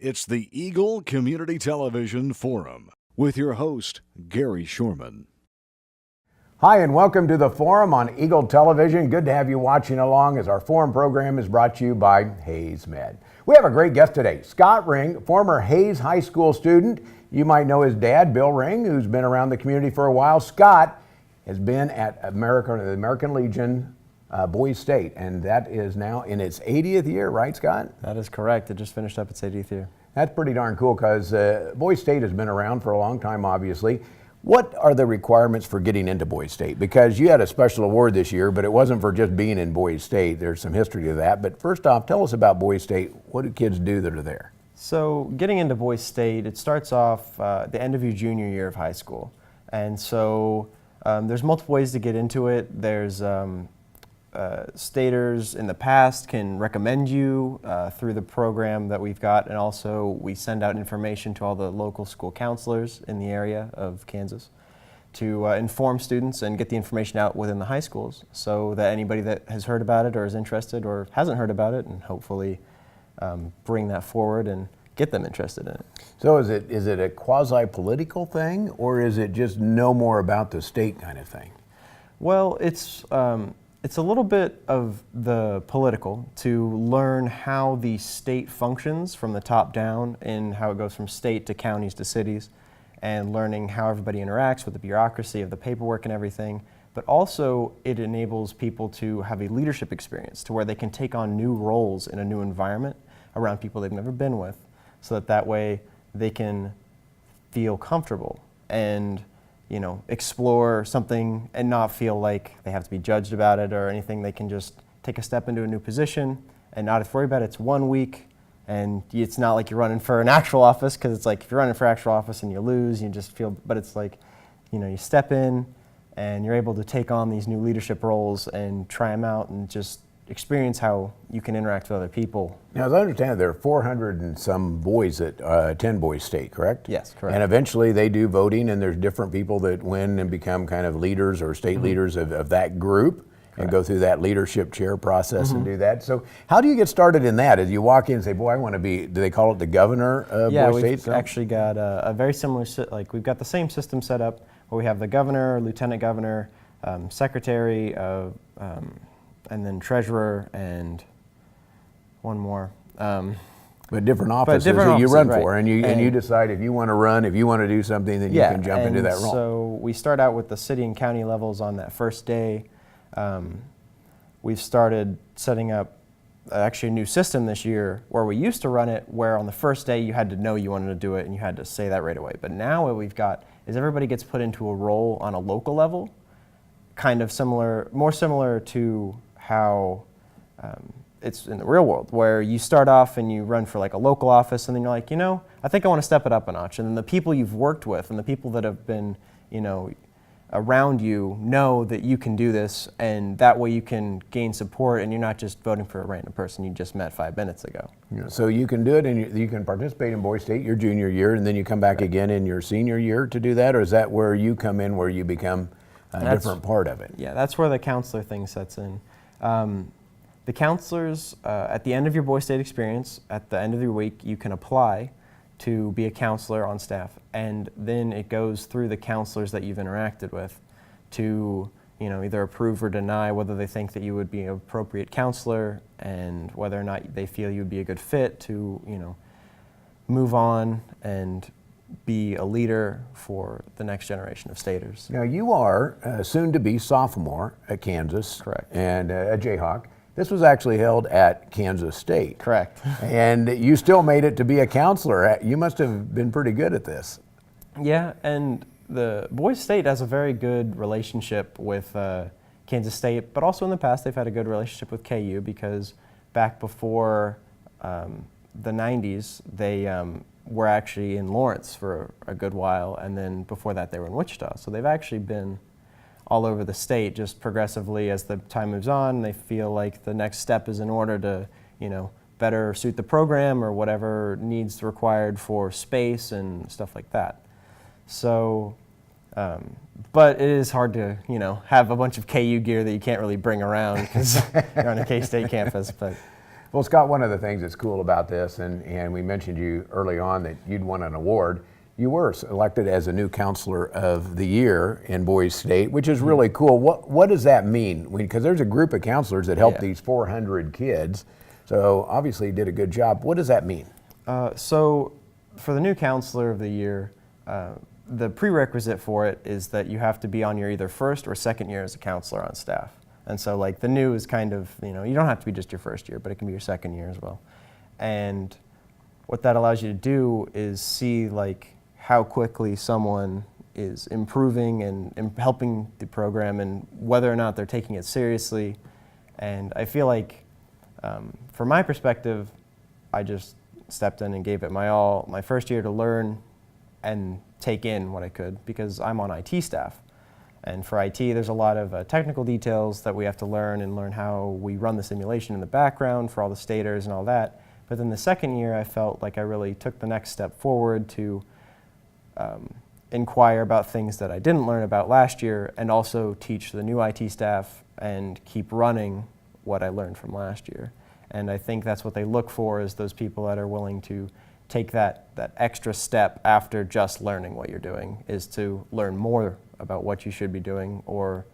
It's the Eagle Community Television Forum with your host, Gary Shorman. Hi, and welcome to the Forum on Eagle Television. Good to have you watching along as our Forum program is brought to you by Hayes Med. We have a great guest today, Scott Ring, former Hayes High School student. You might know his dad, Bill Ring, who's been around the community for a while. Scott has been at the American Legion Boys State, and that is now in its 80th year, right, Scott? That is correct. It just finished up its 80th year. That's pretty darn cool because Boys State has been around for a long time, obviously. What are the requirements for getting into Boys State? Because you had a special award this year, but it wasn't for just being in Boys State. There's some history to that. But first off, tell us about Boys State. What do kids do that are there? So getting into Boys State, it starts off the end of your junior year of high school. And so there's multiple ways to get into it. There's staters in the past can recommend you through the program that we've got, and also we send out information to all the local school counselors in the area of Kansas to inform students and get the information out within the high schools so that anybody that has heard about it or is interested or hasn't heard about it, and hopefully bring that forward and get them interested in it. So is it a quasi-political thing, or is it just know more about the state kind of thing? Well, it's a little bit of the political, to learn how the state functions from the top down and how it goes from state to counties to cities, and learning how everybody interacts with the bureaucracy of the paperwork and everything. But also it enables people to have a leadership experience to where they can take on new roles in a new environment around people they've never been with, so that way they can feel comfortable and explore something and not feel like they have to be judged about it or anything. They can just take a step into a new position and not have to worry about it. It's 1 week, and it's not like you're running for an actual office, because it's like if you're running for actual office and you lose, you just feel, but it's like, you step in and you're able to take on these new leadership roles and try them out and just experience how you can interact with other people. Now, as I understand it, there are 400 and some boys that attend Boys State, correct? Yes, correct. And eventually they do voting, and there's different people that win and become kind of leaders or state leaders of that group, and go through that leadership chair process and do that. So how do you get started in that? As you walk in and say, boy, I want to be, do they call it the governor of Boys State? Yeah, we've actually got a very similar, we've got the same system set up where we have the governor, lieutenant governor, secretary, and then treasurer, and one more. But different offices that you run for, and you decide if you want to run, if you want to do something, then you can jump into that role. So we start out with the city and county levels on that first day. We've started setting up actually a new system this year where we used to run it where on the first day you had to know you wanted to do it and you had to say that right away. But now what we've got is everybody gets put into a role on a local level, kind of similar, more similar to how it's in the real world, where you start off and you run for like a local office, and then you're like, I think I want to step it up a notch. And then the people you've worked with and the people that have been, around you know that you can do this, and that way you can gain support, and you're not just voting for a random person you just met 5 minutes ago. Yeah, so you can do it, and you can participate in Boys State your junior year, and then you come back again in your senior year to do that, or is that where you come in, where you become a different part of it? Yeah, that's where the counselor thing sets in. The counselors, at the end of your Boys State experience, at the end of your week, you can apply to be a counselor on staff, and then it goes through the counselors that you've interacted with to either approve or deny whether they think that you would be an appropriate counselor, and whether or not they feel you would be a good fit to move on and be a leader for the next generation of staters. Now, you are soon to be sophomore at Kansas. Correct. And a Jayhawk. This was actually held at Kansas State. Correct. And you still made it to be a counselor. You must have been pretty good at this. Yeah, and the Boys State has a very good relationship with Kansas State, but also in the past they've had a good relationship with KU, because back before the 90s, they were actually in Lawrence for a good while, and then before that they were in Wichita. So they've actually been all over the state, just progressively as the time moves on. They feel like the next step is in order to, better suit the program or whatever needs required for space and stuff like that. So, but it is hard to, have a bunch of KU gear that you can't really bring around because you're on a K-State campus. But Well, Scott, one of the things that's cool about this, and we mentioned you early on that you'd won an award. You were selected as a new counselor of the year in Boise State, which is really cool. What does that mean? Because there's a group of counselors that help these 400 kids. So obviously you did a good job. What does that mean? So for the new counselor of the year, the prerequisite for it is that you have to be on your either first or second year as a counselor on staff. And so like the new is kind of, you don't have to be just your first year, but it can be your second year as well. And what that allows you to do is see like how quickly someone is improving and helping the program and whether or not they're taking it seriously. And I feel like from my perspective, I just stepped in and gave it my all my first year to learn and take in what I could, because I'm on IT staff. And for IT, there's a lot of technical details that we have to learn and learn how we run the simulation in the background for all the stators and all that. But then the second year, I felt like I really took the next step forward to inquire about things that I didn't learn about last year and also teach the new IT staff and keep running what I learned from last year. And I think that's what they look for, is those people that are willing to take that extra step after just learning what you're doing, is to learn more about what you should be doing or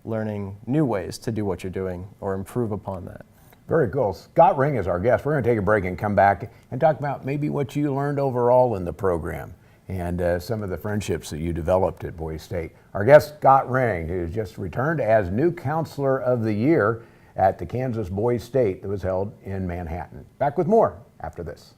learning new ways to do what you're doing or improve upon that. Very cool. Scott Ring is our guest. We're going to take a break and come back and talk about maybe what you learned overall in the program and some of the friendships that you developed at Boise State. Our guest, Scott Ring, who's just returned as new counselor of the year at the Kansas Boise State that was held in Manhattan. Back with more after this.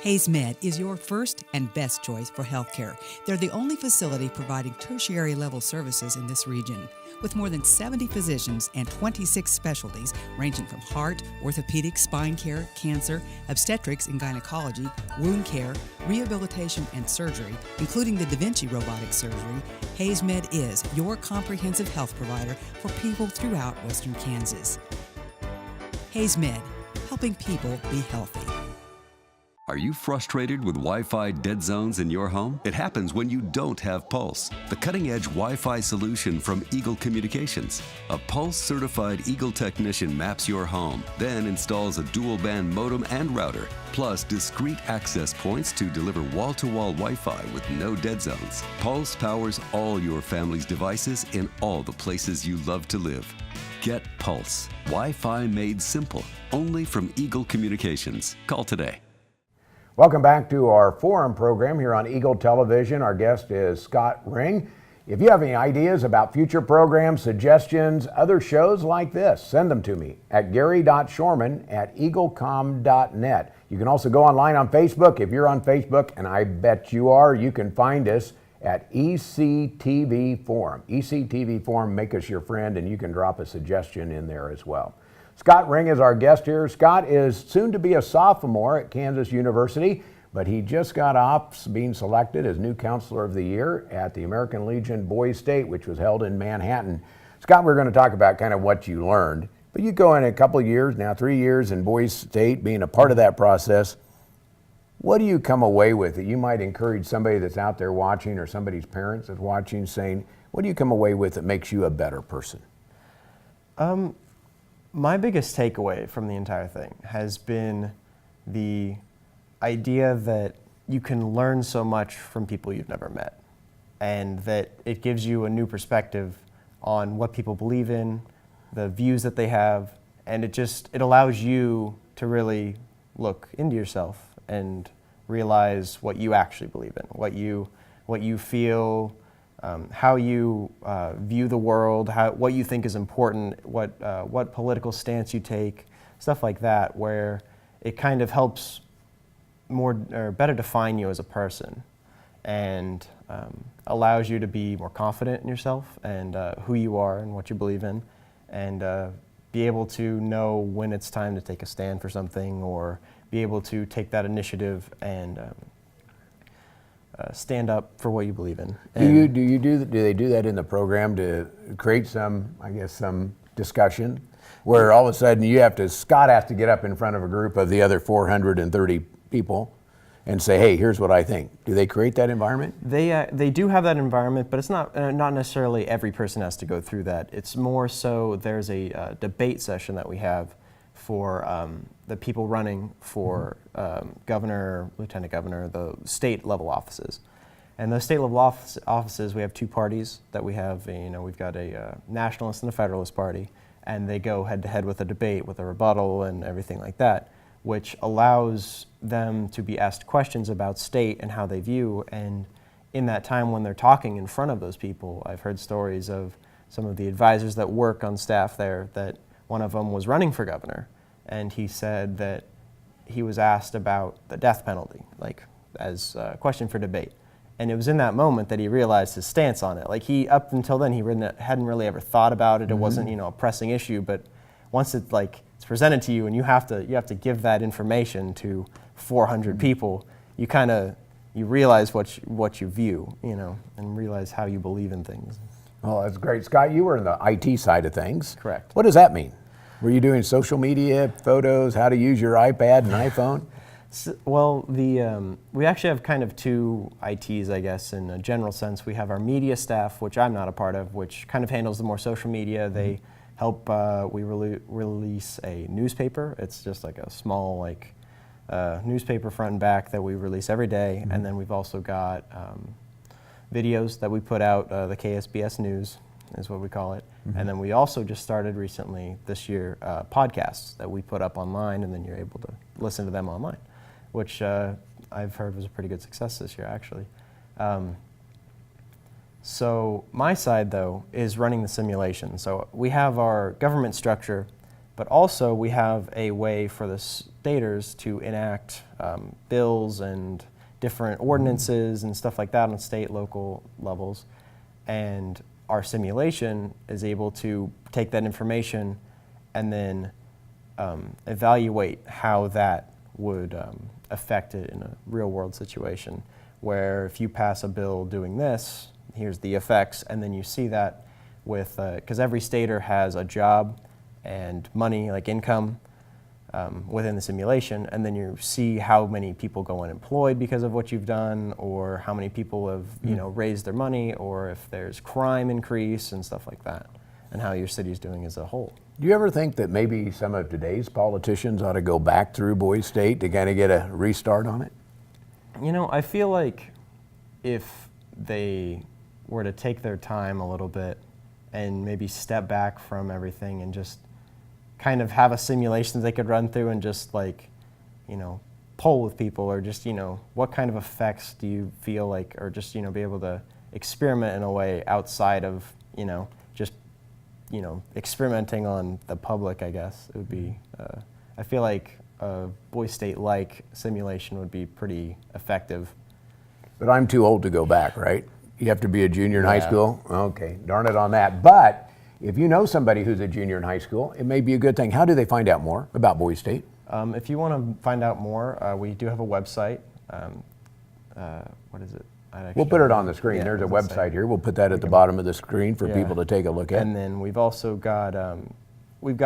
Hayes Med is your first and best choice for healthcare. They're the only facility providing tertiary level services in this region. With more than 70 physicians and 26 specialties ranging from heart, orthopedic, spine care, cancer, obstetrics and gynecology, wound care, rehabilitation and surgery, including the Da Vinci robotic surgery, Hayes Med is your comprehensive health provider for people throughout Western Kansas. Hayes Med, helping people be healthy. Are you frustrated with Wi-Fi dead zones in your home? It happens when you don't have Pulse, the cutting-edge Wi-Fi solution from Eagle Communications. A Pulse-certified Eagle technician maps your home, then installs a dual-band modem and router, plus discrete access points to deliver wall-to-wall Wi-Fi with no dead zones. Pulse powers all your family's devices in all the places you love to live. Get Pulse, Wi-Fi made simple, only from Eagle Communications. Call today. Welcome back to our forum program here on Eagle Television. Our guest is Scott Ring. If you have any ideas about future programs, suggestions, other shows like this, send them to me at gary.shorman@eaglecom.net. You can also go online on Facebook. If you're on Facebook, and I bet you are, you can find us at ECTV Forum. ECTV Forum, make us your friend, and you can drop a suggestion in there as well. Scott Ring is our guest here. Scott is soon to be a sophomore at Kansas University, but he just got off being selected as new counselor of the year at the American Legion Boise State, which was held in Manhattan. Scott, we're going to talk about kind of what you learned, but you go in a couple of years, now 3 years in Boise State, being a part of that process. What do you come away with that you might encourage somebody that's out there watching or somebody's parents that's watching saying, what do you come away with that makes you a better person? My biggest takeaway from the entire thing has been the idea that you can learn so much from people you've never met, and that it gives you a new perspective on what people believe in, the views that they have, and it allows you to really look into yourself and realize what you actually believe in, what you feel, how you view the world, what you think is important, what political stance you take, stuff like that, where it kind of helps more or better define you as a person, and allows you to be more confident in yourself and who you are and what you believe in, and be able to know when it's time to take a stand for something, or be able to take that initiative and stand up for what you believe in. Do they do that in the program to create some discussion where all of a sudden Scott has to get up in front of a group of the other 430 people and say, hey, here's what I think. Do they create that environment? They do have that environment, but it's not necessarily every person has to go through that. It's more so there's a debate session that we have for the people running for governor, lieutenant governor, the state level offices. And those state level offices, we have two parties that we have. We've got a nationalist and a federalist party, and they go head to head with a debate, with a rebuttal and everything like that, which allows them to be asked questions about state and how they view. And in that time when they're talking in front of those people, I've heard stories of some of the advisors that work on staff there, that one of them was running for governor, and he said that he was asked about the death penalty, like as a question for debate. And it was in that moment that he realized his stance on it. Like up until then, he hadn't really ever thought about it. It wasn't, a pressing issue. But once it's presented to you, and you have to give that information to 400 people, you realize what you view, and realize how you believe in things. Oh, that's great. Scott, you were in the IT side of things. Correct. What does that mean? Were you doing social media, photos, how to use your iPad and iPhone? Well, we actually have kind of two ITs, I guess, in a general sense. We have our media staff, which I'm not a part of, which kind of handles the more social media. They help, we release a newspaper. It's just like a small newspaper front and back that we release every day. And then we've also got videos that we put out, the KSBS News is what we call it. And then we also just started recently this year podcasts that we put up online, and then you're able to listen to them online, which I've heard was a pretty good success this year, actually. So my side, though, is running the simulation. So we have our government structure, but also we have a way for the staters to enact bills and different ordinances and stuff like that on state, local levels. And our simulation is able to take that information and then evaluate how that would affect it in a real world situation, where if you pass a bill doing this, here's the effects, and then you see that with, because every stater has a job and money, like income, within the simulation, and then you see how many people go unemployed because of what you've done, or how many people have raised their money, or if there's crime increase and stuff like that, and how your city's doing as a whole. Do you ever think that maybe some of today's politicians ought to go back through Boise State to kind of get a restart on it? I feel like if they were to take their time a little bit and maybe step back from everything and just kind of have a simulation they could run through and just poll with people, or just, what kind of effects do you feel like, or just, be able to experiment in a way outside of, just, experimenting on the public, I guess. It would be, I feel like a Boise State-like simulation would be pretty effective. But I'm too old to go back, right? You have to be a junior in high school? Okay, darn it on that. But if you know somebody who's a junior in high school, it may be a good thing. How do they find out more about Boise State? If you want to find out more, we do have a website. What is it? We'll put it on the screen. Yeah, there's a website here. We'll put that at the bottom of the screen for people to take a look at. And then we've also got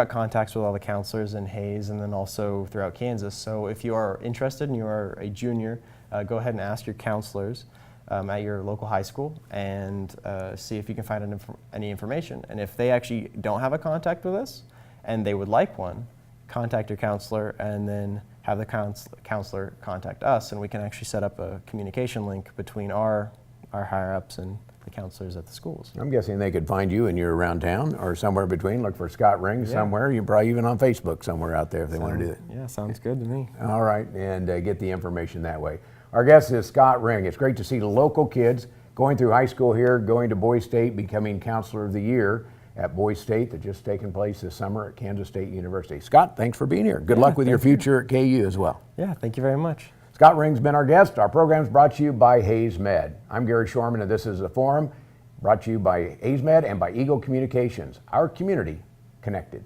contacts with all the counselors in Hayes and then also throughout Kansas. So if you are interested and you are a junior, go ahead and ask your counselors at your local high school and see if you can find any information. And if they actually don't have a contact with us and they would like one, contact your counselor and then have the counselor contact us, and we can actually set up a communication link between our higher-ups and the counselors at the schools. I'm guessing they could find you and you're around town or somewhere between. Look for Scott Ring somewhere. You're probably even on Facebook somewhere out there if they want to do it. Yeah, sounds good to me. All right, and get the information that way. Our guest is Scott Ring. It's great to see the local kids going through high school here, going to Boise State, becoming Counselor of the Year at Boise State that just taken place this summer at Kansas State University. Scott, thanks for being here. Good luck with your future at KU as well. Yeah, thank you very much. Scott Ring's been our guest. Our program is brought to you by Hayes Med. I'm Gary Shorman, and this is The Forum, brought to you by Hayes Med and by Eagle Communications. Our community connected.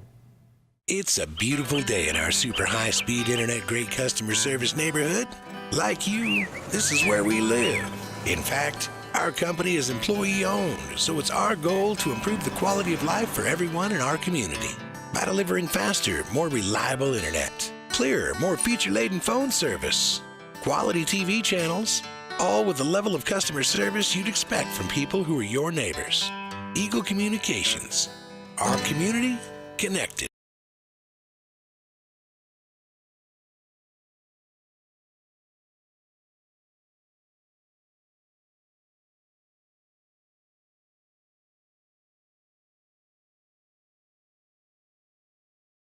It's a beautiful day in our super high-speed internet great customer service neighborhood. Like you, this is where we live. In fact, our company is employee-owned, so it's our goal to improve the quality of life for everyone in our community by delivering faster, more reliable internet, clearer, more feature-laden phone service, quality TV channels, all with the level of customer service you'd expect from people who are your neighbors. Eagle Communications, our community connected.